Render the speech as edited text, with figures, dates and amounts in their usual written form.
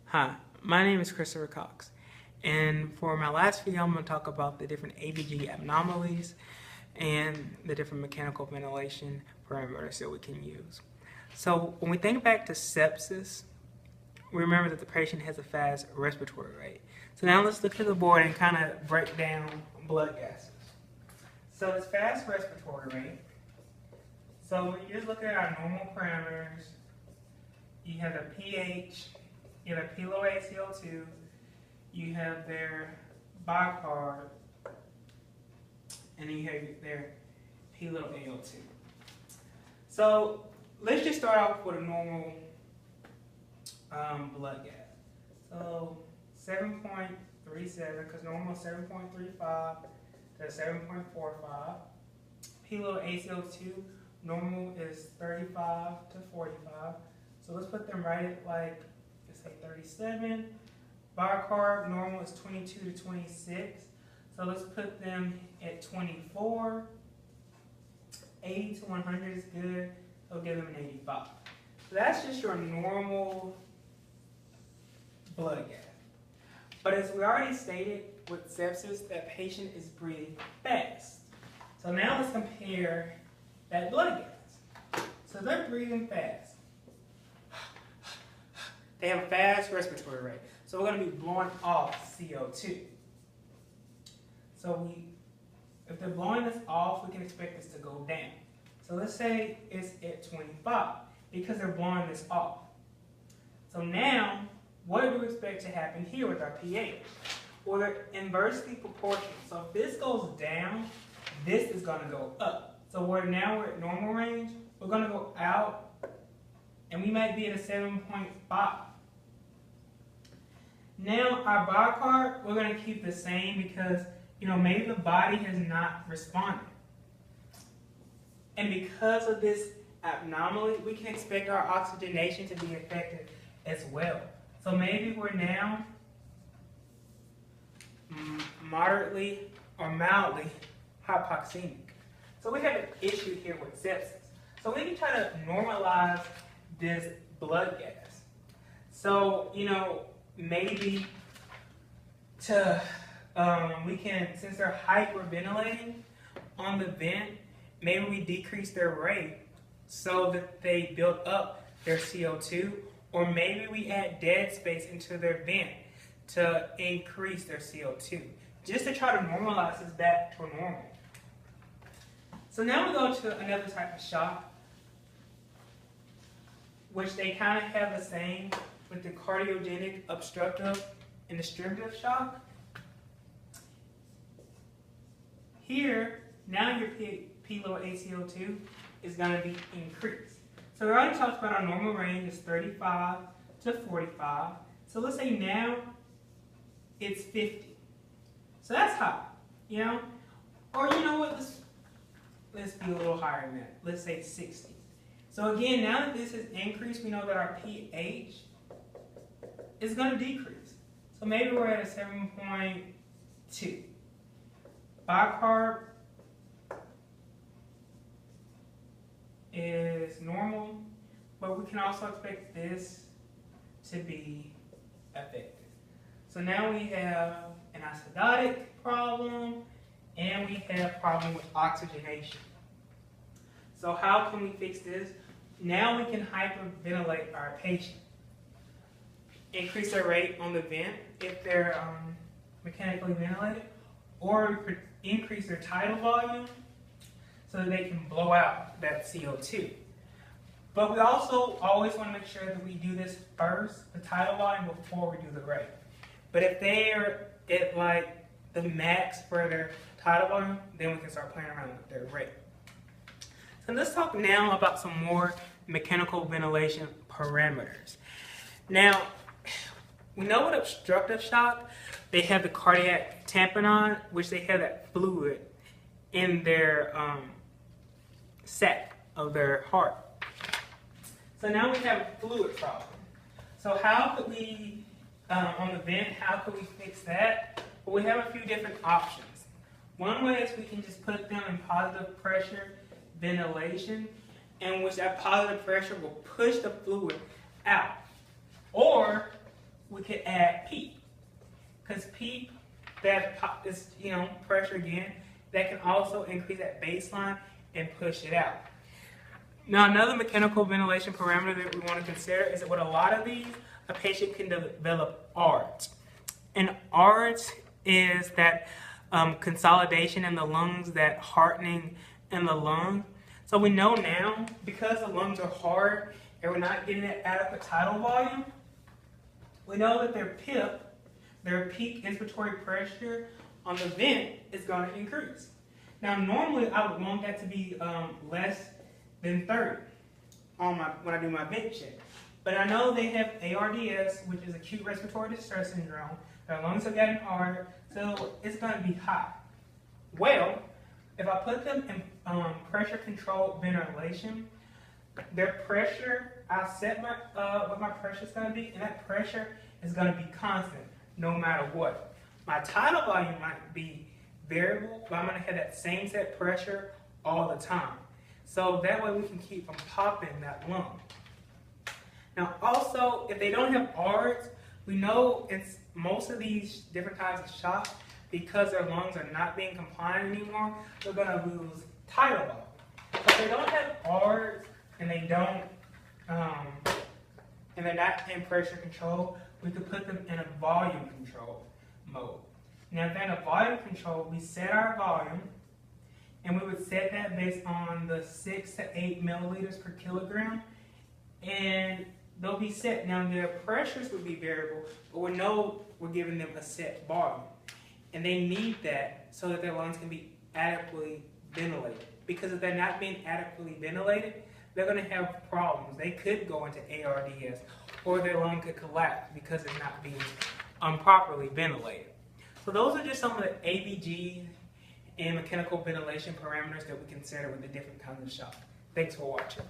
Hi, my name is Christopher Cox, and for my last video I'm going to talk about the different ABG anomalies and the different mechanical ventilation parameters that we can use. So when we think back to sepsis, we remember that the patient has a fast respiratory rate. So now let's look at the board and kind of break down blood gases. So it's fast respiratory rate. So when you just look at our normal parameters, you have the pH, you have their low ACO2, you have their bicarb, and then you have their low AO2. So let's just start off with a normal blood gas. So 7.37, because normal is 7.35 to 7.45. Low ACO2, normal is 35 to 45. So let's put them right at like, let's say 37. Bicarb, normal is 22 to 26. So let's put them at 24. 80 to 100 is good. So give them an 85. So that's just your normal blood gas. But as we already stated with sepsis, that patient is breathing fast. So now let's compare that blood gas. So they're breathing fast. They have a fast respiratory rate. So we're going to be blowing off CO2. So if they're blowing this off, we can expect this to go down. So let's say it's at 25 because they're blowing this off. So now, what do we expect to happen here with our pH? Well, they're inversely proportional. So if this goes down, this is going to go up. So now we're at normal range. We're going to go out, and we might be at a 7.5. Now our bicarb, we're going to keep the same because, maybe the body has not responded. And because of this anomaly, we can expect our oxygenation to be affected as well. So maybe we're now moderately or mildly hypoxemic. So we have an issue here with sepsis. So we can try to normalize this blood gas. So, maybe we can, since they're hyperventilating on the vent, maybe we decrease their rate so that they build up their CO2, or maybe we add dead space into their vent to increase their CO2, just to try to normalize this back to normal. So now we go to another type of shock, which they kind of have the same with the cardiogenic, obstructive, and distributive shock. Here, now your low ACO2 is going to be increased. So we already talked about our normal range is 35 to 45. So let's say now it's 50. So that's high, Or you know what, let's be a little higher than that. Let's say 60. So again, now that this has increased, we know that our pH is going to decrease. So maybe we're at a 7.2. Bicarb is normal, but we can also expect this to be affected. So now we have an acidotic problem, and we have problem with oxygenation. So how can we fix this? Now we can hyperventilate our patient. Increase their rate on the vent if they're mechanically ventilated, or increase their tidal volume so that they can blow out that CO2. But we also always want to make sure that we do this first, the tidal volume, before we do the rate. But if they're at like the max for their tidal volume, then we can start playing around with their rate. So let's talk now about some more mechanical ventilation parameters. Now, we know with obstructive shock, they have the cardiac tamponade, which they have that fluid in their sac of their heart. So now we have a fluid problem. So how could we, on the vent, how could we fix that? Well, we have a few different options. One way is we can just put them in positive pressure ventilation, in which that positive pressure will push the fluid out. Or we could add PEEP. Because PEEP, that is, pressure again, that can also increase that baseline and push it out. Now, another mechanical ventilation parameter that we want to consider is that with a lot of these, a patient can develop ARDS. And ARDS is that consolidation in the lungs, that hardening in the lung. So we know now, because the lungs are hard and we're not getting that adequate tidal volume, we know that their PIP, their peak inspiratory pressure on the vent, is going to increase. Now, normally I would want that to be less than 30 when I do my vent check. But I know they have ARDS, which is acute respiratory distress syndrome. Their lungs have gotten harder, so it's going to be high. Well, if I put them in pressure-controlled ventilation, their pressure, I set what my pressure is going to be, and that pressure is going to be constant no matter what. My tidal volume might be variable, but I'm going to have that same set pressure all the time. So that way we can keep from popping that lung. Now also, if they don't have ARDS, we know it's most of these different kinds of shock, because their lungs are not being compliant anymore, they're going to lose tidal volume. So if they don't have ARDS and they don't, and they're not in pressure control, we could put them in a volume control mode. Now, if they're in a volume control, we set our volume, and we would set that based on the 6 to 8 milliliters per kilogram, and they'll be set. Now, their pressures would be variable, but we know we're giving them a set volume, and they need that so that their lungs can be adequately ventilated. Because if they're not being adequately ventilated, they're going to have problems. They could go into ARDS, or their lung could collapse because it's not being properly ventilated. So those are just some of the ABG and mechanical ventilation parameters that we consider with the different kinds of shock. Thanks for watching.